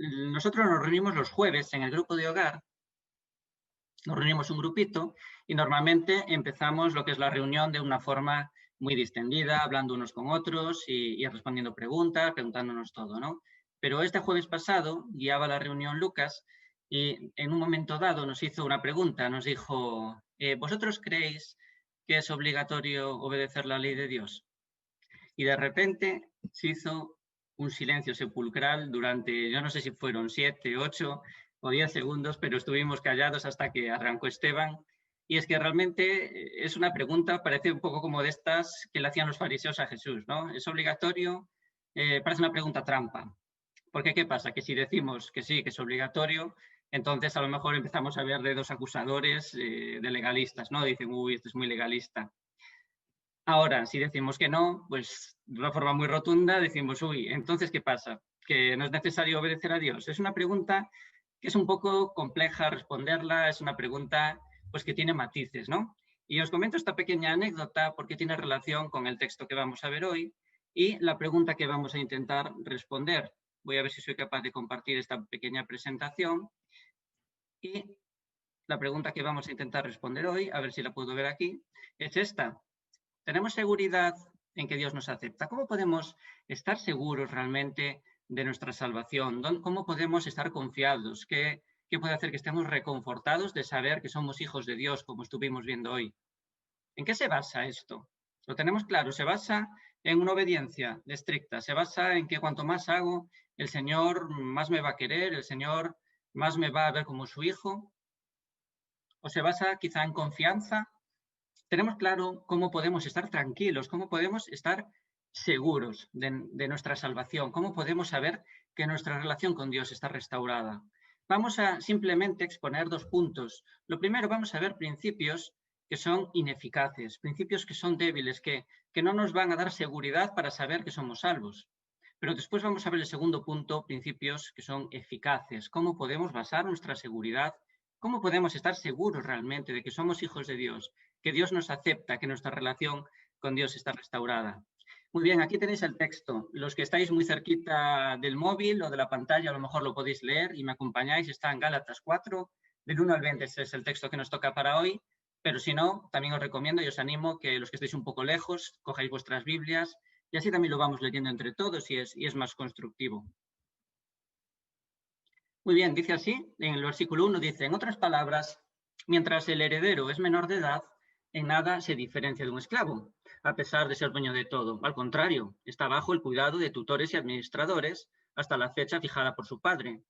nosotros nos reunimos los jueves en el grupo de hogar, nos reunimos un grupito y normalmente empezamos lo que es la reunión de una forma muy distendida, hablando unos con otros y respondiendo preguntas, preguntándonos todo, ¿no? Pero este jueves pasado guiaba la reunión Lucas y en un momento dado nos hizo una pregunta, nos dijo, ¿vosotros creéis que es obligatorio obedecer la ley de Dios? Y de repente se hizo un silencio sepulcral durante, yo no sé si fueron 7, 8 o 10 segundos, pero estuvimos callados hasta que arrancó Esteban. Y es que realmente es una pregunta, parece un poco como de estas que le hacían los fariseos a Jesús, ¿no? ¿Es obligatorio? Parece una pregunta trampa. Porque ¿qué pasa? Que si decimos que sí, que es obligatorio, entonces a lo mejor empezamos a ver dedos acusadores de legalistas, ¿no? Dicen, uy, esto es muy legalista. Ahora, si decimos que no, pues de una forma muy rotunda decimos, uy, entonces, ¿qué pasa? ¿Que no es necesario obedecer a Dios? Es una pregunta que es un poco compleja responderla, es una pregunta pues que tiene matices, ¿no? Y os comento esta pequeña anécdota porque tiene relación con el texto que vamos a ver hoy y la pregunta que vamos a intentar responder. Voy a ver si soy capaz de compartir esta pequeña presentación y la pregunta que vamos a intentar responder hoy, a ver si la puedo ver aquí, es esta. ¿Tenemos seguridad en que Dios nos acepta? ¿Cómo podemos estar seguros realmente de nuestra salvación? ¿Cómo podemos estar confiados? ¿Qué puede hacer que estemos reconfortados de saber que somos hijos de Dios, como estuvimos viendo hoy? ¿En qué se basa esto? Lo tenemos claro, se basa en una obediencia estricta, se basa en que cuanto más hago, el Señor más me va a querer, el Señor más me va a ver como su hijo, o se basa quizá en confianza. Tenemos claro cómo podemos estar tranquilos, cómo podemos estar seguros de nuestra salvación, cómo podemos saber que nuestra relación con Dios está restaurada. Vamos a simplemente exponer 2 puntos. Lo primero, vamos a ver principios que son ineficaces, principios que son débiles, que no nos van a dar seguridad para saber que somos salvos. Pero después vamos a ver el segundo punto, principios que son eficaces, cómo podemos basar nuestra seguridad, cómo podemos estar seguros realmente de que somos hijos de Dios, que Dios nos acepta, que nuestra relación con Dios está restaurada. Muy bien, aquí tenéis el texto. Los que estáis muy cerquita del móvil o de la pantalla, a lo mejor lo podéis leer y me acompañáis. Está en Gálatas 4, del 1 al 20. Ese es el texto que nos toca para hoy. Pero si no, también os recomiendo y os animo que los que estéis un poco lejos, cojáis vuestras Biblias y así también lo vamos leyendo entre todos y es más constructivo. Muy bien, dice así, en el versículo 1 dice, en otras palabras, mientras el heredero es menor de edad, en nada se diferencia de un esclavo, a pesar de ser dueño de todo. Al contrario, está bajo el cuidado de tutores y administradores hasta la fecha fijada por su padre.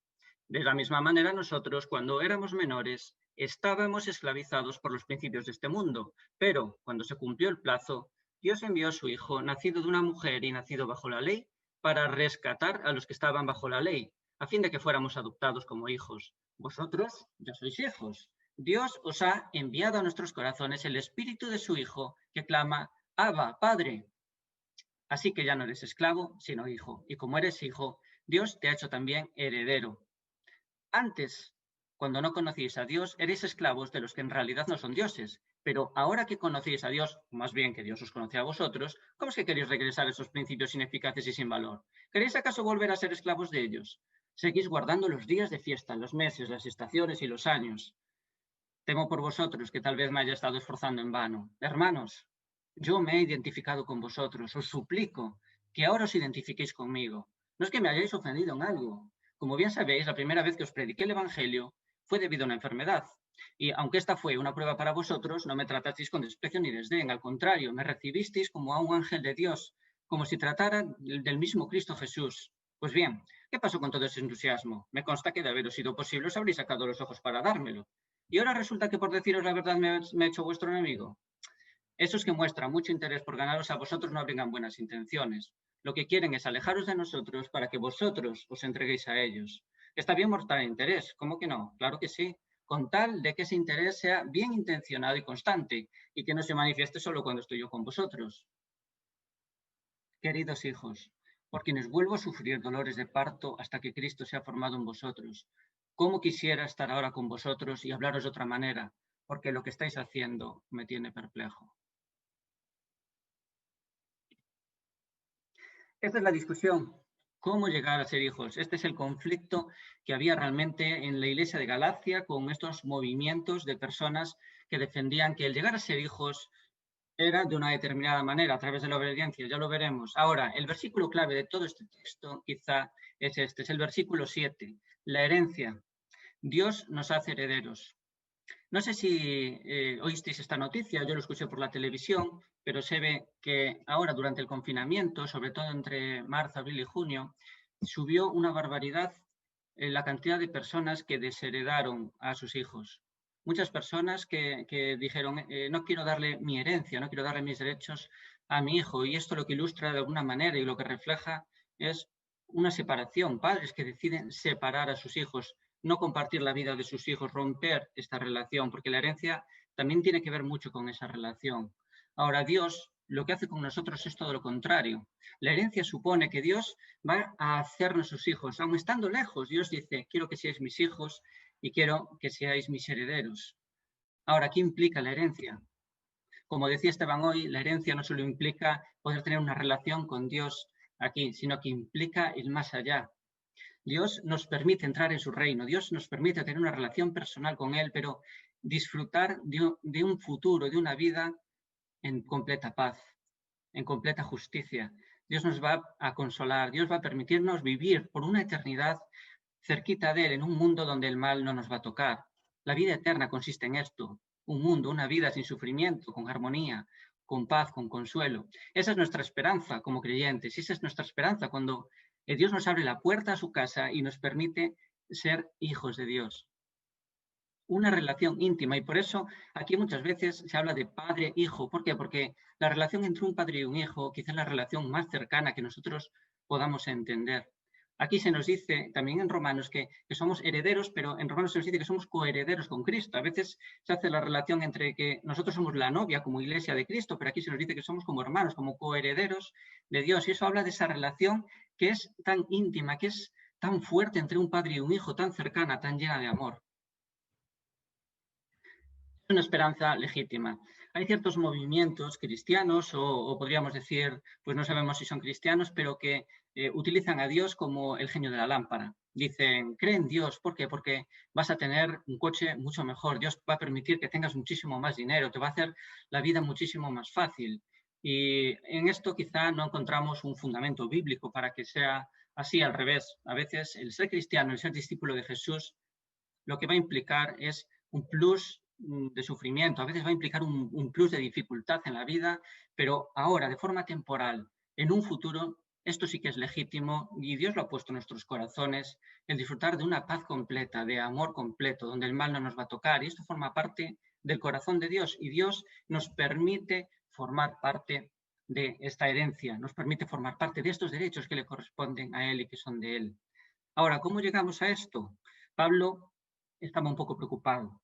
De la misma manera, nosotros, cuando éramos menores, estábamos esclavizados por los principios de este mundo, pero cuando se cumplió el plazo, Dios envió a su Hijo, nacido de una mujer y nacido bajo la ley, para rescatar a los que estaban bajo la ley, a fin de que fuéramos adoptados como hijos. Vosotros ya sois hijos. Dios os ha enviado a nuestros corazones el espíritu de su Hijo, que clama, Abba, Padre. Así que ya no eres esclavo, sino hijo. Y como eres hijo, Dios te ha hecho también heredero. Antes, cuando no conocíais a Dios, erais esclavos de los que en realidad no son dioses. Pero ahora que conocéis a Dios, más bien que Dios os conoce a vosotros, ¿cómo es que queréis regresar a esos principios ineficaces y sin valor? ¿Queréis acaso volver a ser esclavos de ellos? Seguís guardando los días de fiesta, los meses, las estaciones y los años. Temo por vosotros que tal vez me haya estado esforzando en vano. Hermanos, yo me he identificado con vosotros. Os suplico que ahora os identifiquéis conmigo. No es que me hayáis ofendido en algo. Como bien sabéis, la primera vez que os prediqué el Evangelio fue debido a una enfermedad. Y aunque esta fue una prueba para vosotros, no me tratasteis con desprecio ni desdén. Al contrario, me recibisteis como a un ángel de Dios, como si tratara del mismo Cristo Jesús. Pues bien, ¿qué pasó con todo ese entusiasmo? Me consta que de haberos sido posible os habréis sacado los ojos para dármelo. Y ahora resulta que por deciros la verdad me he hecho vuestro enemigo. Esos que muestran mucho interés por ganaros a vosotros no abrigan buenas intenciones. Lo que quieren es alejaros de nosotros para que vosotros os entreguéis a ellos. Está bien mostrar interés, ¿cómo que no? Claro que sí, con tal de que ese interés sea bien intencionado y constante y que no se manifieste solo cuando estoy yo con vosotros. Queridos hijos, por quienes vuelvo a sufrir dolores de parto hasta que Cristo sea formado en vosotros. ¿Cómo quisiera estar ahora con vosotros y hablaros de otra manera? Porque lo que estáis haciendo me tiene perplejo. Esta es la discusión ¿Cómo llegar a ser hijos? Este es el conflicto que había realmente en la iglesia de Galacia con estos movimientos de personas que defendían que el llegar a ser hijos era de una determinada manera, a través de la obediencia, ya lo veremos. Ahora, el versículo clave de todo este texto quizá es este, es el versículo 7, la herencia. Dios nos hace herederos. No sé si oísteis esta noticia, yo lo escuché por la televisión, pero se ve que ahora durante el confinamiento, sobre todo entre marzo, abril y junio, subió una barbaridad la cantidad de personas que desheredaron a sus hijos. Muchas personas que dijeron, no quiero darle mi herencia, no quiero darle mis derechos a mi hijo. Y esto lo que ilustra de alguna manera y lo que refleja es una separación, padres que deciden separar a sus hijos, no compartir la vida de sus hijos, romper esta relación, porque la herencia también tiene que ver mucho con esa relación. Ahora, Dios lo que hace con nosotros es todo lo contrario. La herencia supone que Dios va a hacernos sus hijos, aun estando lejos. Dios dice, quiero que seáis mis hijos y quiero que seáis mis herederos. Ahora, ¿qué implica la herencia? Como decía Esteban hoy, la herencia no solo implica poder tener una relación con Dios aquí, sino que implica el más allá. Dios nos permite entrar en su reino, Dios nos permite tener una relación personal con Él, pero disfrutar de un futuro, de una vida en completa paz, en completa justicia. Dios nos va a consolar, Dios va a permitirnos vivir por una eternidad cerquita de Él, en un mundo donde el mal no nos va a tocar. La vida eterna consiste en esto, un mundo, una vida sin sufrimiento, con armonía, con paz, con consuelo. Esa es nuestra esperanza como creyentes, esa es nuestra esperanza cuando Dios nos abre la puerta a su casa y nos permite ser hijos de Dios. Una relación íntima, y por eso aquí muchas veces se habla de padre-hijo. ¿Por qué? Porque la relación entre un padre y un hijo quizá es la relación más cercana que nosotros podamos entender. Aquí se nos dice también en Romanos que somos herederos, pero en Romanos se nos dice que somos coherederos con Cristo. A veces se hace la relación entre que nosotros somos la novia como iglesia de Cristo, pero aquí se nos dice que somos como hermanos, como coherederos de Dios. Y eso habla de esa relación que es tan íntima, que es tan fuerte entre un padre y un hijo, tan cercana, tan llena de amor. Una esperanza legítima. Hay ciertos movimientos cristianos o podríamos decir, pues no sabemos si son cristianos, pero que utilizan a Dios como el genio de la lámpara. Dicen, cree en Dios. ¿Por qué? Porque vas a tener un coche mucho mejor. Dios va a permitir que tengas muchísimo más dinero, te va a hacer la vida muchísimo más fácil. Y en esto quizá no encontramos un fundamento bíblico para que sea así, al revés. A veces el ser cristiano, el ser discípulo de Jesús, lo que va a implicar es un plus de sufrimiento, a veces va a implicar un plus de dificultad en la vida, pero ahora, de forma temporal, en un futuro, esto sí que es legítimo y Dios lo ha puesto en nuestros corazones, el disfrutar de una paz completa, de amor completo, donde el mal no nos va a tocar. Y esto forma parte del corazón de Dios y Dios nos permite formar parte de esta herencia, nos permite formar parte de estos derechos que le corresponden a Él y que son de Él. Ahora, ¿cómo llegamos a esto? Pablo estaba un poco preocupado.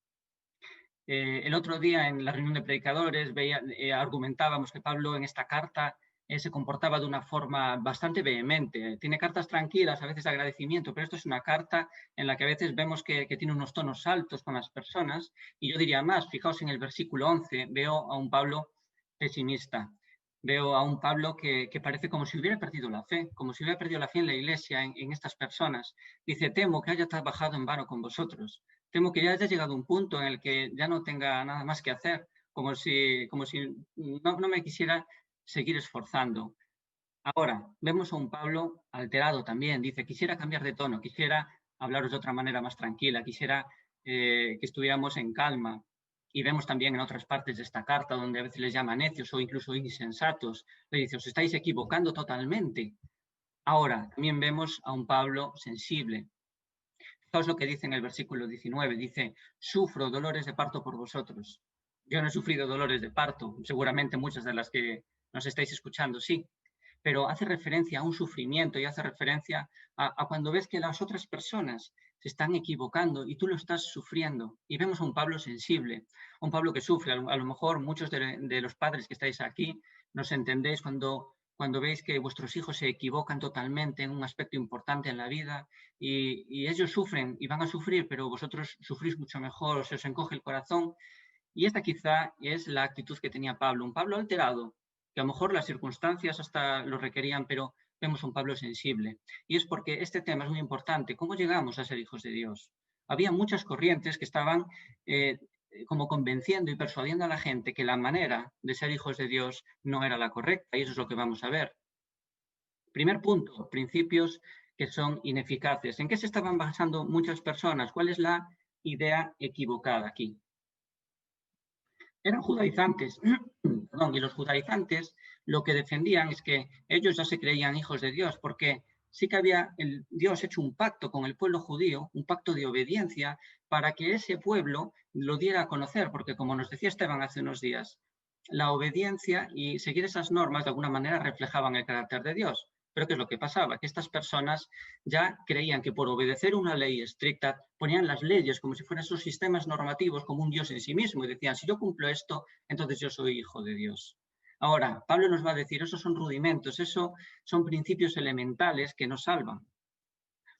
El otro día en la reunión de predicadores argumentábamos que Pablo en esta carta se comportaba de una forma bastante vehemente. Tiene cartas tranquilas, a veces de agradecimiento, pero esto es una carta en la que a veces vemos que tiene unos tonos altos con las personas. Y yo diría más, fijaos en el versículo 11, veo a un Pablo pesimista. Veo a un Pablo que parece como si hubiera perdido la fe, como si hubiera perdido la fe en la iglesia, en estas personas. Dice, temo que haya trabajado en vano con vosotros. Temo que ya haya llegado un punto en el que ya no tenga nada más que hacer, como si no me quisiera seguir esforzando. Ahora, vemos a un Pablo alterado también. Dice, quisiera cambiar de tono, quisiera hablaros de otra manera más tranquila, quisiera que estuviéramos en calma. Y vemos también en otras partes de esta carta, donde a veces les llama necios o incluso insensatos, le dice, os estáis equivocando totalmente. Ahora, también vemos a un Pablo sensible. Fijaos lo que dice en el versículo 19, dice, sufro dolores de parto por vosotros. Yo no he sufrido dolores de parto, seguramente muchas de las que nos estáis escuchando sí, pero hace referencia a un sufrimiento y hace referencia a cuando ves que las otras personas se están equivocando y tú lo estás sufriendo. Y vemos a un Pablo sensible, un Pablo que sufre. A lo mejor muchos de los padres que estáis aquí nos entendéis cuando veis que vuestros hijos se equivocan totalmente en un aspecto importante en la vida y ellos sufren y van a sufrir, pero vosotros sufrís mucho mejor, se os encoge el corazón. Y esta quizá es la actitud que tenía Pablo, un Pablo alterado, que a lo mejor las circunstancias hasta lo requerían, pero vemos un Pablo sensible. Y es porque este tema es muy importante. ¿Cómo llegamos a ser hijos de Dios? Había muchas corrientes que estaban como convenciendo y persuadiendo a la gente que la manera de ser hijos de Dios no era la correcta, y eso es lo que vamos a ver. Primer punto, principios que son ineficaces. ¿En qué se estaban basando muchas personas? ¿Cuál es la idea equivocada aquí? Eran judaizantes, perdón, y los judaizantes lo que defendían es que ellos ya se creían hijos de Dios, porque sí que había Dios hecho un pacto con el pueblo judío, un pacto de obediencia, para que ese pueblo lo diera a conocer, porque como nos decía Esteban hace unos días, la obediencia y seguir esas normas de alguna manera reflejaban el carácter de Dios. Pero ¿qué es lo que pasaba? Que estas personas ya creían que por obedecer una ley estricta ponían las leyes como si fueran esos sistemas normativos como un Dios en sí mismo y decían, si yo cumplo esto, entonces yo soy hijo de Dios. Ahora, Pablo nos va a decir, esos son rudimentos, eso son principios elementales que nos salvan.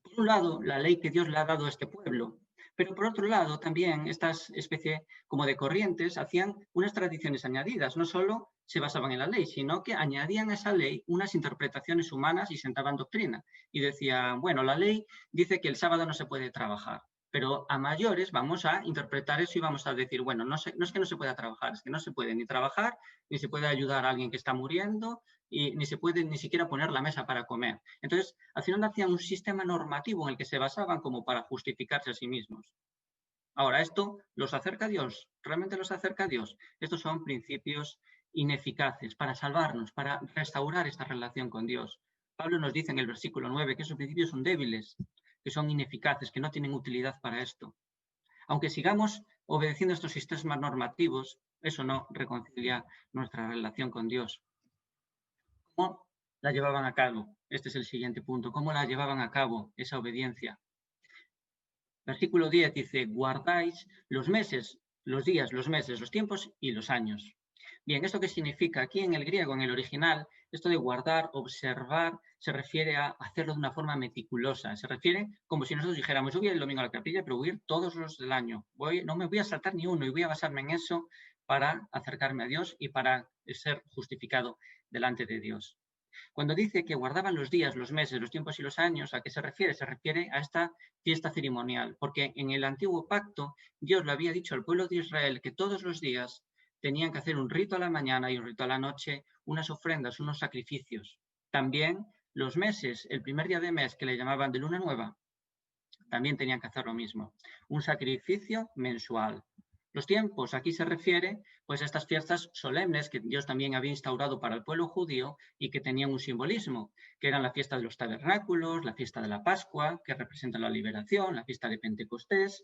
Por un lado, la ley que Dios le ha dado a este pueblo, pero por otro lado, también estas especie como de corrientes hacían unas tradiciones añadidas. No solo se basaban en la ley, sino que añadían a esa ley unas interpretaciones humanas y sentaban doctrina. Y decían, bueno, la ley dice que el sábado no se puede trabajar, pero a mayores vamos a interpretar eso y vamos a decir, bueno, no es que no se pueda trabajar, es que no se puede ni trabajar, ni se puede ayudar a alguien que está muriendo, y ni se puede ni siquiera poner la mesa para comer. Entonces, al final hacían un sistema normativo en el que se basaban como para justificarse a sí mismos. Ahora, ¿esto los acerca a Dios? ¿Realmente los acerca a Dios? Estos son principios ineficaces para salvarnos, para restaurar esta relación con Dios. Pablo nos dice en el versículo 9 que esos principios son débiles, que son ineficaces, que no tienen utilidad para esto. Aunque sigamos obedeciendo estos sistemas normativos, eso no reconcilia nuestra relación con Dios. ¿Cómo la llevaban a cabo? Este es el siguiente punto. ¿Cómo la llevaban a cabo esa obediencia? Versículo 10 dice, guardáis los meses, los días, los meses, los tiempos y los años. Bien, ¿esto qué significa? Aquí en el griego, en el original, esto de guardar, observar, se refiere a hacerlo de una forma meticulosa. Se refiere como si nosotros dijéramos, yo voy el domingo a la capilla, pero voy a ir todos los del año. No me voy a saltar ni uno y voy a basarme en eso para acercarme a Dios y para ser justificado delante de Dios. Cuando dice que guardaban los días, los meses, los tiempos y los años, ¿a qué se refiere? Se refiere a esta fiesta ceremonial, porque en el antiguo pacto Dios le había dicho al pueblo de Israel que todos los días tenían que hacer un rito a la mañana y un rito a la noche, unas ofrendas, unos sacrificios. También los meses, el primer día de mes que le llamaban de luna nueva, también tenían que hacer lo mismo, un sacrificio mensual. Los tiempos, aquí se refiere pues a estas fiestas solemnes que Dios también había instaurado para el pueblo judío y que tenían un simbolismo, que eran la fiesta de los tabernáculos, la fiesta de la Pascua, que representa la liberación, la fiesta de Pentecostés,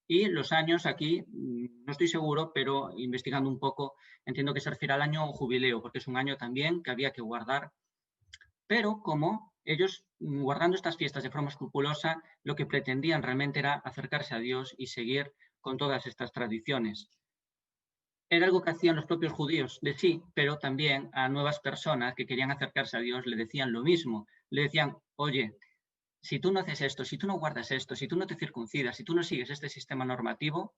y los años aquí, no estoy seguro, pero investigando un poco, entiendo que se refiere al año jubileo, porque es un año también que había que guardar. Pero como ellos, guardando estas fiestas de forma escrupulosa, lo que pretendían realmente era acercarse a Dios y seguir con todas estas tradiciones. Era algo que hacían los propios judíos de sí, pero también a nuevas personas que querían acercarse a Dios le decían lo mismo. Le decían, oye, si tú no haces esto, si tú no guardas esto, si tú no te circuncidas, si tú no sigues este sistema normativo,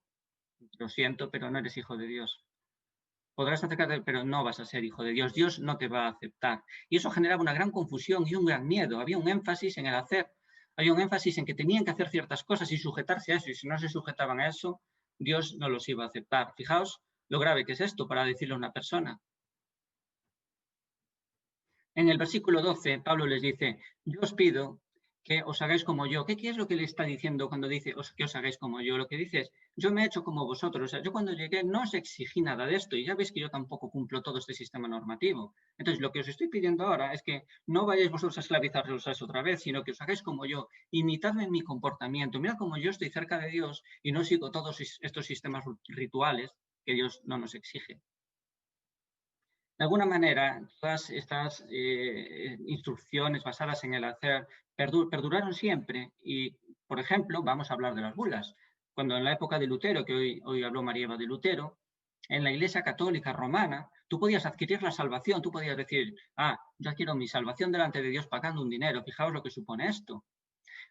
lo siento, pero no eres hijo de Dios. Podrás acercarte, pero no vas a ser hijo de Dios. Dios no te va a aceptar. Y eso generaba una gran confusión y un gran miedo. Había un énfasis en el hacer. Había un énfasis en que tenían que hacer ciertas cosas y sujetarse a eso. Y si no se sujetaban a eso, Dios no los iba a aceptar. Fijaos lo grave que es esto para decirle a una persona. En el versículo 12, Pablo les dice, yo os pido que os hagáis como yo. ¿Qué es lo que le está diciendo cuando dice que os hagáis como yo? Lo que dice es, yo me he hecho como vosotros. O sea, yo cuando llegué no os exigí nada de esto y ya veis que yo tampoco cumplo todo este sistema normativo. Entonces, lo que os estoy pidiendo ahora es que no vayáis vosotros a esclavizaros otra vez, sino que os hagáis como yo. Imitadme en mi comportamiento. Mira cómo yo estoy cerca de Dios y no sigo todos estos sistemas rituales que Dios no nos exige. De alguna manera, todas estas instrucciones basadas en el hacer perduraron siempre y, por ejemplo, vamos a hablar de las bulas. Cuando en la época de Lutero, que hoy habló María Eva de Lutero, en la Iglesia Católica Romana, tú podías adquirir la salvación, tú podías decir, yo adquiero mi salvación delante de Dios pagando un dinero, fijaos lo que supone esto.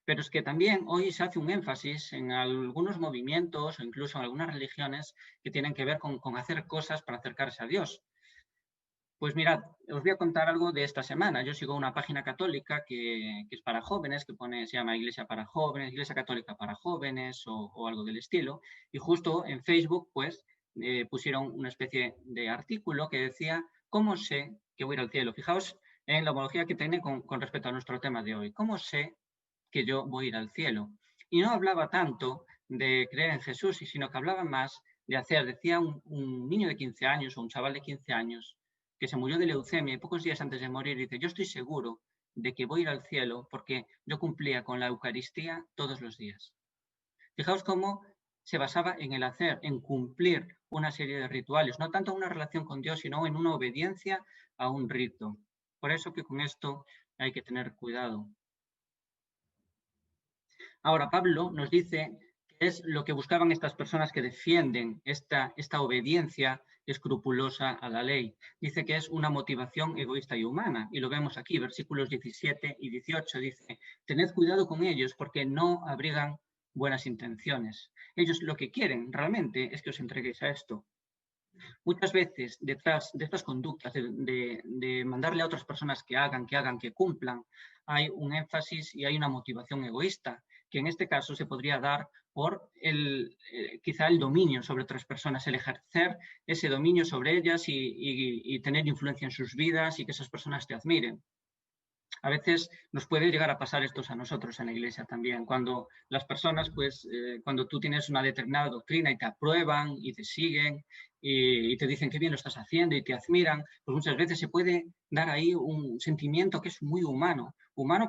Pero es que también hoy se hace un énfasis en algunos movimientos o incluso en algunas religiones que tienen que ver con hacer cosas para acercarse a Dios. Pues mirad, os voy a contar algo de esta semana. Yo sigo una página católica que es para jóvenes, se llama Iglesia para Jóvenes, Iglesia Católica para Jóvenes o algo del estilo. Y justo en Facebook, pues, pusieron una especie de artículo que decía, ¿cómo sé que voy a ir al cielo? Fijaos en la homología que tiene con respecto a nuestro tema de hoy. ¿Cómo sé que yo voy a ir al cielo? Y no hablaba tanto de creer en Jesús, sino que hablaba más de hacer. Decía un niño de 15 años o un chaval de 15 años que se murió de leucemia y pocos días antes de morir dice, yo estoy seguro de que voy a ir al cielo porque yo cumplía con la Eucaristía todos los días. Fijaos cómo se basaba en el hacer, en cumplir una serie de rituales, no tanto una relación con Dios, sino en una obediencia a un rito. Por eso que con esto hay que tener cuidado. Ahora, Pablo nos dice que es lo que buscaban estas personas que defienden esta obediencia escrupulosa a la ley. Dice que es una motivación egoísta y humana, y lo vemos aquí, versículos 17 y 18, dice, tened cuidado con ellos porque no abrigan buenas intenciones. Ellos lo que quieren realmente es que os entreguéis a esto. Muchas veces detrás de estas conductas, de mandarle a otras personas que hagan, que cumplan, hay un énfasis y hay una motivación egoísta, que en este caso se podría dar por quizá el dominio sobre otras personas, el ejercer ese dominio sobre ellas y tener influencia en sus vidas y que esas personas te admiren. A veces nos puede llegar a pasar esto a nosotros en la iglesia también, cuando las personas, pues, cuando tú tienes una determinada doctrina y te aprueban y te siguen y te dicen qué bien lo estás haciendo y te admiran, pues muchas veces se puede dar ahí un sentimiento que es muy humano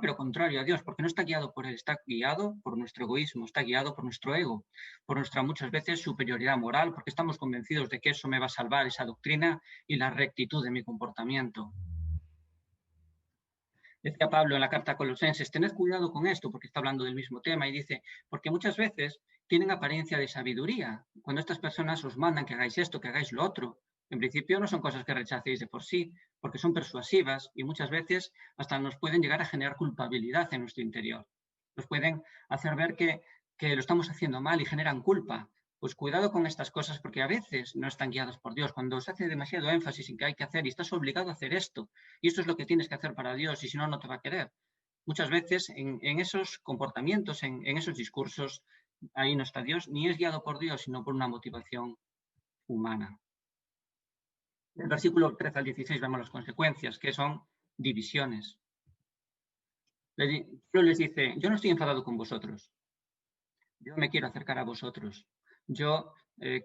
pero contrario a Dios, porque no está guiado por Él, está guiado por nuestro egoísmo, está guiado por nuestro ego, por nuestra muchas veces superioridad moral, porque estamos convencidos de que eso me va a salvar, esa doctrina y la rectitud de mi comportamiento. Decía Pablo en la carta a Colosenses, tened cuidado con esto, porque está hablando del mismo tema, y dice, porque muchas veces tienen apariencia de sabiduría. Cuando estas personas os mandan que hagáis esto, que hagáis lo otro, en principio no son cosas que rechacéis de por sí, porque son persuasivas y muchas veces hasta nos pueden llegar a generar culpabilidad en nuestro interior. Nos pueden hacer ver que lo estamos haciendo mal y generan culpa. Pues cuidado con estas cosas porque a veces no están guiadas por Dios. Cuando se hace demasiado énfasis en que hay que hacer y estás obligado a hacer esto, y esto es lo que tienes que hacer para Dios y si no, no te va a querer. Muchas veces en esos comportamientos, en esos discursos, ahí no está Dios, ni es guiado por Dios, sino por una motivación humana. En el versículo 13 al 16 vemos las consecuencias, que son divisiones. Pablo les dice, yo no estoy enfadado con vosotros, yo me quiero acercar a vosotros, yo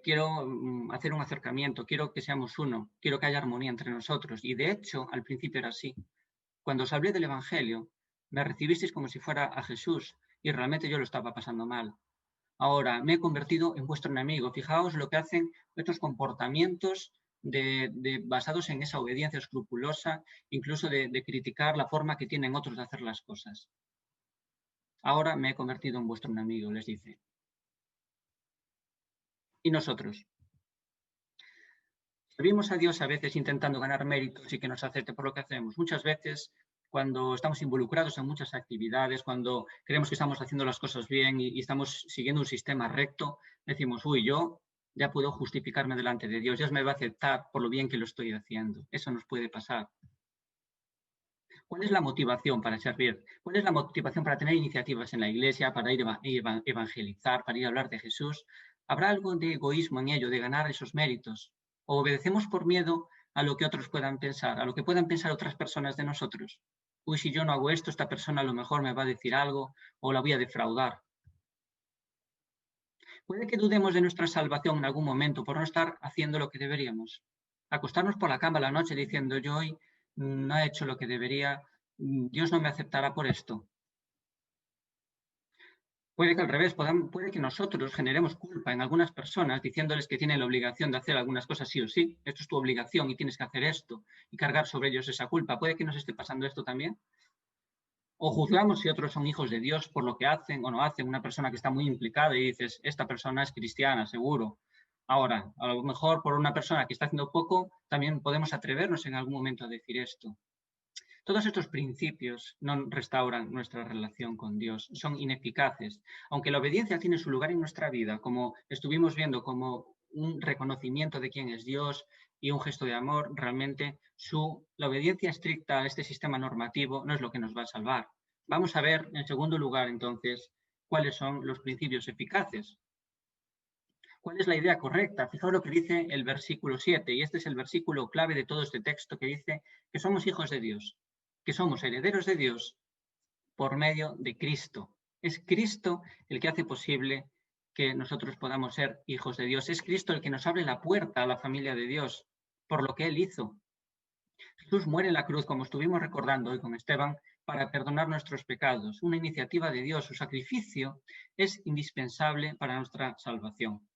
quiero hacer un acercamiento, quiero que seamos uno, quiero que haya armonía entre nosotros. Y de hecho, al principio era así. Cuando os hablé del Evangelio, me recibisteis como si fuera a Jesús y realmente yo lo estaba pasando mal. Ahora me he convertido en vuestro enemigo. Fijaos lo que hacen estos comportamientos basados en esa obediencia escrupulosa, incluso de criticar la forma que tienen otros de hacer las cosas. Ahora me he convertido en vuestro enemigo, les dice. ¿Y nosotros? Servimos a Dios a veces intentando ganar méritos y que nos acepte por lo que hacemos. Muchas veces, cuando estamos involucrados en muchas actividades, cuando creemos que estamos haciendo las cosas bien y estamos siguiendo un sistema recto, decimos, uy, yo ya puedo justificarme delante de Dios, Dios me va a aceptar por lo bien que lo estoy haciendo. Eso nos puede pasar. ¿Cuál es la motivación para servir? ¿Cuál es la motivación para tener iniciativas en la iglesia, para ir a evangelizar, para ir a hablar de Jesús? ¿Habrá algo de egoísmo en ello, de ganar esos méritos? ¿O obedecemos por miedo a lo que otros puedan pensar, a lo que puedan pensar otras personas de nosotros? Uy, si yo no hago esto, esta persona a lo mejor me va a decir algo o la voy a defraudar. Puede que dudemos de nuestra salvación en algún momento por no estar haciendo lo que deberíamos. Acostarnos por la cama a la noche diciendo yo hoy no he hecho lo que debería, Dios no me aceptará por esto. Puede que al revés, puede que nosotros generemos culpa en algunas personas diciéndoles que tienen la obligación de hacer algunas cosas sí o sí. Esto es tu obligación y tienes que hacer esto y cargar sobre ellos esa culpa. Puede que nos esté pasando esto también. O juzgamos si otros son hijos de Dios por lo que hacen o no hacen. Una persona que está muy implicada y dices, esta persona es cristiana, seguro. Ahora, a lo mejor por una persona que está haciendo poco, también podemos atrevernos en algún momento a decir esto. Todos estos principios no restauran nuestra relación con Dios, son ineficaces. Aunque la obediencia tiene su lugar en nuestra vida, como estuvimos viendo, como un reconocimiento de quién es Dios y un gesto de amor, realmente la obediencia estricta a este sistema normativo no es lo que nos va a salvar. Vamos a ver, en segundo lugar, entonces, cuáles son los principios eficaces. ¿Cuál es la idea correcta? Fijaos lo que dice el versículo 7, y este es el versículo clave de todo este texto, que dice que somos hijos de Dios, que somos herederos de Dios por medio de Cristo. Es Cristo el que hace posible que nosotros podamos ser hijos de Dios. Es Cristo el que nos abre la puerta a la familia de Dios por lo que Él hizo. Jesús muere en la cruz, como estuvimos recordando hoy con Esteban, para perdonar nuestros pecados. Una iniciativa de Dios. Su sacrificio es indispensable para nuestra salvación.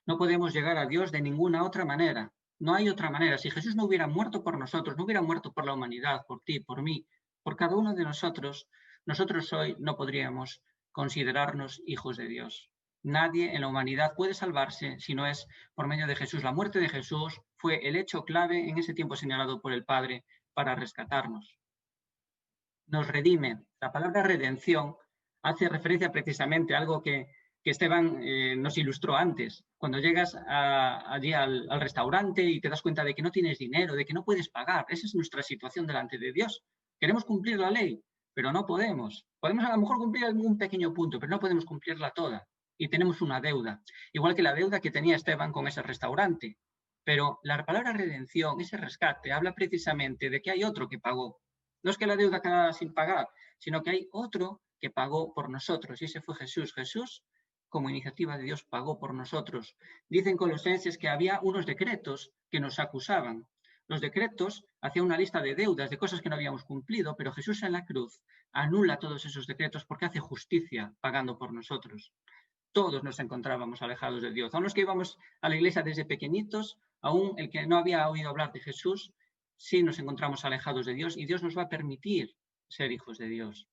No podemos llegar a Dios de ninguna otra manera. No hay otra manera. Si Jesús no hubiera muerto por nosotros, no hubiera muerto por la humanidad, por ti, por mí, por cada uno de nosotros, nosotros hoy no podríamos considerarnos hijos de Dios. Nadie en la humanidad puede salvarse si no es por medio de Jesús. La muerte de Jesús fue el hecho clave en ese tiempo señalado por el Padre para rescatarnos. Nos redime. La palabra redención hace referencia precisamente a algo que Esteban nos ilustró antes. Cuando llegas allí al restaurante y te das cuenta de que no tienes dinero, de que no puedes pagar, esa es nuestra situación delante de Dios. Queremos cumplir la ley, pero no podemos. Podemos a lo mejor cumplir algún pequeño punto, pero no podemos cumplirla toda. Y tenemos una deuda, igual que la deuda que tenía Esteban con ese restaurante. Pero la palabra redención, ese rescate, habla precisamente de que hay otro que pagó. No es que la deuda quedara sin pagar, sino que hay otro que pagó por nosotros, y ese fue Jesús. Jesús, como iniciativa de Dios, pagó por nosotros. Dicen Colosenses que había unos decretos que nos acusaban. Los decretos hacían una lista de deudas, de cosas que no habíamos cumplido, pero Jesús en la cruz anula todos esos decretos porque hace justicia pagando por nosotros. Todos nos encontrábamos alejados de Dios. Aún los que íbamos a la iglesia desde pequeñitos, aún el que no había oído hablar de Jesús, sí nos encontramos alejados de Dios y Dios nos va a permitir ser hijos de Dios.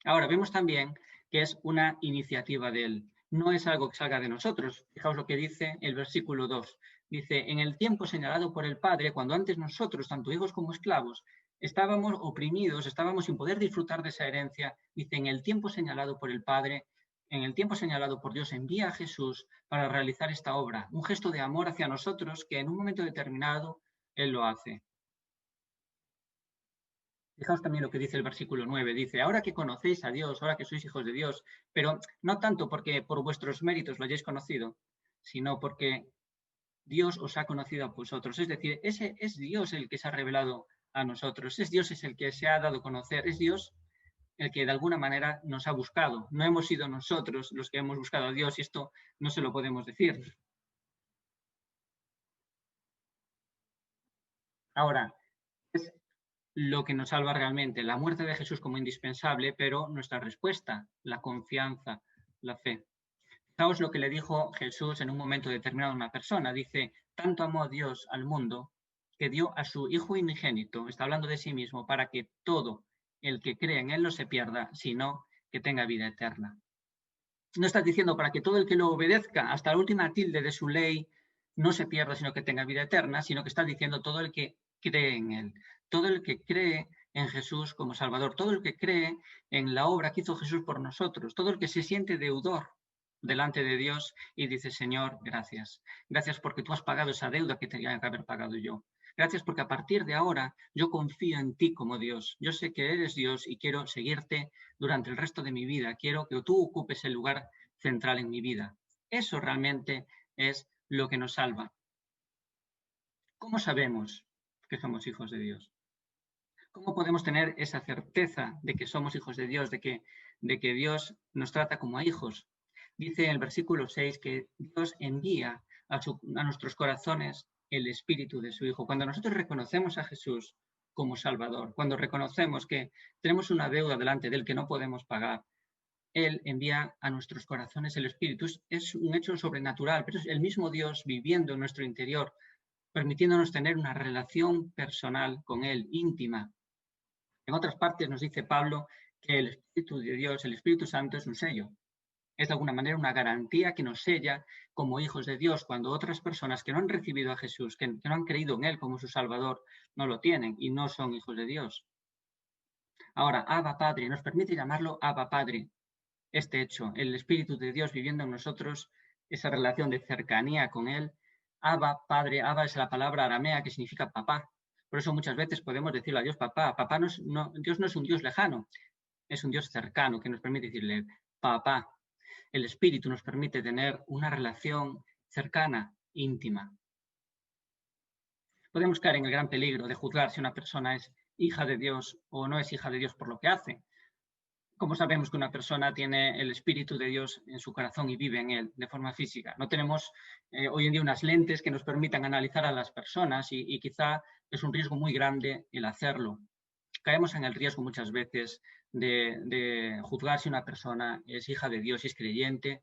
Ahora, vemos también que es una iniciativa de Él. No es algo que salga de nosotros. Fijaos lo que dice el versículo 2. Dice, en el tiempo señalado por el Padre, cuando antes nosotros, tanto hijos como esclavos, estábamos oprimidos, estábamos sin poder disfrutar de esa herencia, dice, en el tiempo señalado por el Padre, en el tiempo señalado por Dios, envía a Jesús para realizar esta obra, un gesto de amor hacia nosotros que en un momento determinado Él lo hace. Fijaos también lo que dice el versículo 9. Dice, ahora que conocéis a Dios, ahora que sois hijos de Dios, pero no tanto porque por vuestros méritos lo hayáis conocido, sino porque Dios os ha conocido a vosotros. Es decir, ese es Dios el que se ha revelado a nosotros. Es Dios el que se ha dado a conocer. Es Dios el que de alguna manera nos ha buscado. No hemos sido nosotros los que hemos buscado a Dios, y esto no se lo podemos decir. Ahora, es lo que nos salva realmente, la muerte de Jesús como indispensable, pero nuestra respuesta, la confianza, la fe. Fijaos lo que le dijo Jesús en un momento determinado a una persona. Dice, tanto amó Dios al mundo que dio a su Hijo unigénito, está hablando de sí mismo, para que todo el que cree en Él no se pierda, sino que tenga vida eterna. No está diciendo para que todo el que lo obedezca hasta la última tilde de su ley no se pierda, sino que tenga vida eterna, sino que está diciendo todo el que cree en Él, todo el que cree en Jesús como Salvador, todo el que cree en la obra que hizo Jesús por nosotros, todo el que se siente deudor delante de Dios y dice, Señor, gracias. Gracias porque tú has pagado esa deuda que tenía que haber pagado yo. Gracias porque a partir de ahora yo confío en ti como Dios. Yo sé que eres Dios y quiero seguirte durante el resto de mi vida. Quiero que tú ocupes el lugar central en mi vida. Eso realmente es lo que nos salva. ¿Cómo sabemos que somos hijos de Dios? ¿Cómo podemos tener esa certeza de que somos hijos de Dios, de que Dios nos trata como a hijos? Dice en el versículo 6 que Dios envía a nuestros corazones el espíritu de su Hijo. Cuando nosotros reconocemos a Jesús como Salvador, cuando reconocemos que tenemos una deuda delante de Él que no podemos pagar, Él envía a nuestros corazones el espíritu. Es un hecho sobrenatural, pero es el mismo Dios viviendo en nuestro interior, permitiéndonos tener una relación personal con Él, íntima. En otras partes nos dice Pablo que el Espíritu de Dios, el Espíritu Santo, es un sello. Es de alguna manera una garantía que nos sella como hijos de Dios cuando otras personas que no han recibido a Jesús, que no han creído en Él como su Salvador, no lo tienen y no son hijos de Dios. Ahora, Abba Padre, nos permite llamarlo Abba Padre. Este hecho, el Espíritu de Dios viviendo en nosotros, esa relación de cercanía con Él, Abba, Padre, Abba es la palabra aramea que significa papá. Por eso muchas veces podemos decirle a Dios papá. Dios no es un Dios lejano, es un Dios cercano que nos permite decirle papá. El Espíritu nos permite tener una relación cercana, íntima. Podemos caer en el gran peligro de juzgar si una persona es hija de Dios o no es hija de Dios por lo que hace. ¿Cómo sabemos que una persona tiene el Espíritu de Dios en su corazón y vive en él de forma física? No tenemos hoy en día unas lentes que nos permitan analizar a las personas y quizá es un riesgo muy grande el hacerlo. Caemos en el riesgo muchas veces de juzgar si una persona es hija de Dios y es creyente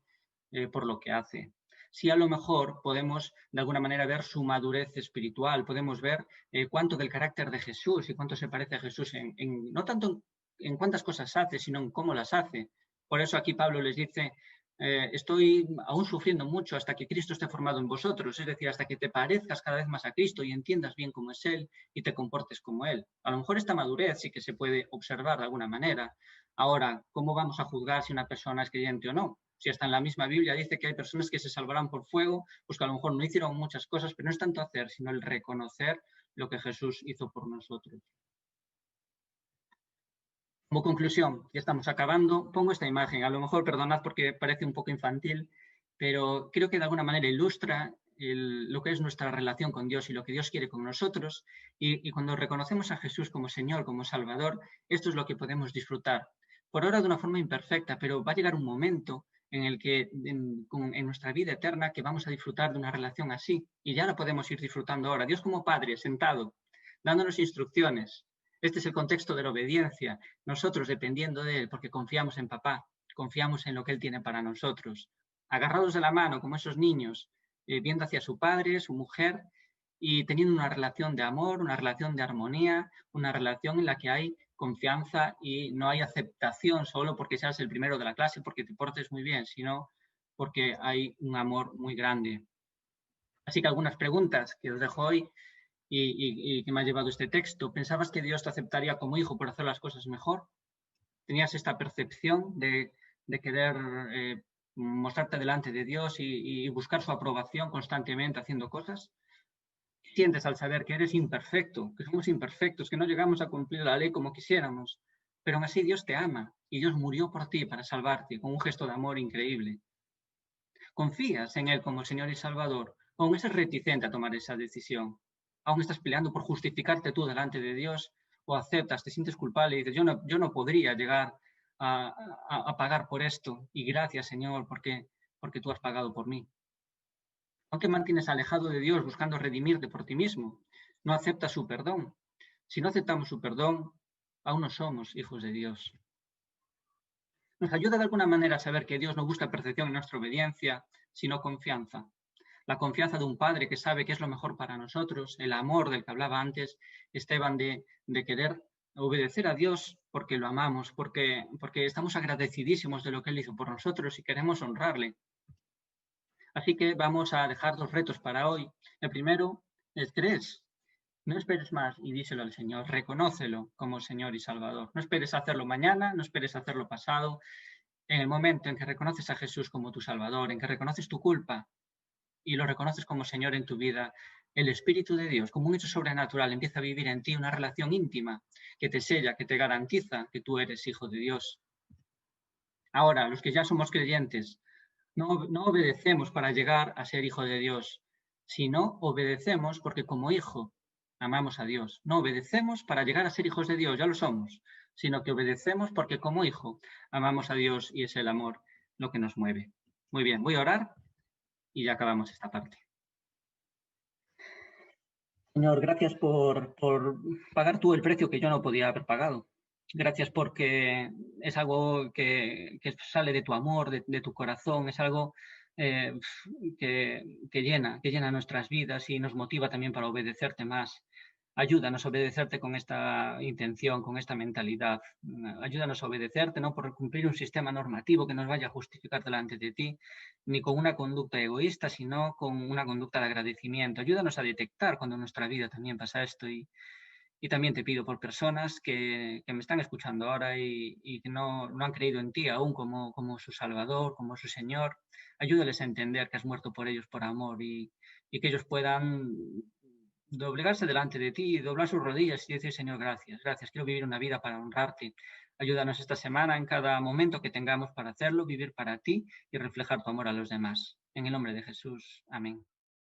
por lo que hace. Sí, a lo mejor podemos de alguna manera ver su madurez espiritual, podemos ver cuánto del carácter de Jesús y cuánto se parece a Jesús no tanto en cuántas cosas hace, sino en cómo las hace. Por eso aquí Pablo les dice, estoy aún sufriendo mucho hasta que Cristo esté formado en vosotros, es decir, hasta que te parezcas cada vez más a Cristo y entiendas bien cómo es Él y te comportes como Él. A lo mejor esta madurez sí que se puede observar de alguna manera. Ahora, ¿cómo vamos a juzgar si una persona es creyente o no? Si hasta en la misma Biblia dice que hay personas que se salvarán por fuego, pues que a lo mejor no hicieron muchas cosas, pero no es tanto hacer, sino el reconocer lo que Jesús hizo por nosotros. Como conclusión, ya estamos acabando, pongo esta imagen. A lo mejor, perdonad porque parece un poco infantil, pero creo que de alguna manera ilustra lo que es nuestra relación con Dios y lo que Dios quiere con nosotros. Y cuando reconocemos a Jesús como Señor, como Salvador, esto es lo que podemos disfrutar. Por ahora de una forma imperfecta, pero va a llegar un momento en el que en nuestra vida eterna que vamos a disfrutar de una relación así. Y ya la podemos ir disfrutando ahora. Dios como Padre, sentado, dándonos instrucciones. Este es el contexto de la obediencia. Nosotros dependiendo de Él, porque confiamos en papá, confiamos en lo que Él tiene para nosotros. Agarrados de la mano, como esos niños, viendo hacia su padre, su mujer, y teniendo una relación de amor, una relación de armonía, una relación en la que hay confianza y no hay aceptación solo porque seas el primero de la clase, porque te portes muy bien, sino porque hay un amor muy grande. Así que algunas preguntas que os dejo hoy y que me ha llevado este texto. ¿Pensabas que Dios te aceptaría como hijo por hacer las cosas mejor? ¿Tenías esta percepción de querer mostrarte delante de Dios y buscar su aprobación constantemente haciendo cosas? ¿Qué sientes al saber que eres imperfecto, que somos imperfectos, que no llegamos a cumplir la ley como quisiéramos? Pero aún así Dios te ama y Dios murió por ti para salvarte con un gesto de amor increíble. ¿Confías en Él como Señor y Salvador? ¿O aún eres reticente a tomar esa decisión? ¿Aún estás peleando por justificarte tú delante de Dios? ¿O aceptas, te sientes culpable y dices, yo no podría llegar a pagar por esto? Y gracias, Señor, porque tú has pagado por mí. ¿No te mantienes alejado de Dios buscando redimirte por ti mismo? ¿No aceptas su perdón? Si no aceptamos su perdón, aún no somos hijos de Dios. Nos ayuda de alguna manera a saber que Dios no busca perfección en nuestra obediencia, sino confianza. La confianza de un padre que sabe qué es lo mejor para nosotros, el amor del que hablaba antes Esteban de querer obedecer a Dios porque lo amamos, porque estamos agradecidísimos de lo que Él hizo por nosotros y queremos honrarle. Así que vamos a dejar dos retos para hoy. El primero es ¿crees? No esperes más y díselo al Señor, reconócelo como Señor y Salvador. No esperes hacerlo mañana, no esperes hacerlo pasado. En el momento en que reconoces a Jesús como tu Salvador, en que reconoces tu culpa y lo reconoces como Señor en tu vida, el Espíritu de Dios, como un hecho sobrenatural, empieza a vivir en ti una relación íntima que te sella, que te garantiza que tú eres hijo de Dios. Ahora, los que ya somos creyentes, no obedecemos para llegar a ser hijo de Dios, sino obedecemos porque como hijo amamos a Dios. No obedecemos para llegar a ser hijos de Dios, ya lo somos, sino que obedecemos porque como hijo amamos a Dios y es el amor lo que nos mueve. Muy bien, voy a orar y ya acabamos esta parte. Señor, gracias por pagar tú el precio que yo no podía haber pagado. Gracias porque es algo que sale de tu amor, de tu corazón, es algo que llena nuestras vidas y nos motiva también para obedecerte más. Ayúdanos a obedecerte con esta intención, con esta mentalidad. Ayúdanos a obedecerte, no por cumplir un sistema normativo que nos vaya a justificar delante de ti, ni con una conducta egoísta, sino con una conducta de agradecimiento. Ayúdanos a detectar cuando en nuestra vida también pasa esto Y también te pido por personas que me están escuchando ahora y que no han creído en ti aún como su Salvador, como su Señor. Ayúdales a entender que has muerto por ellos por amor y que ellos puedan doblegarse delante de ti, doblar sus rodillas y decir, Señor, gracias, gracias, quiero vivir una vida para honrarte. Ayúdanos esta semana, en cada momento que tengamos para hacerlo, vivir para ti y reflejar tu amor a los demás. En el nombre de Jesús. Amén.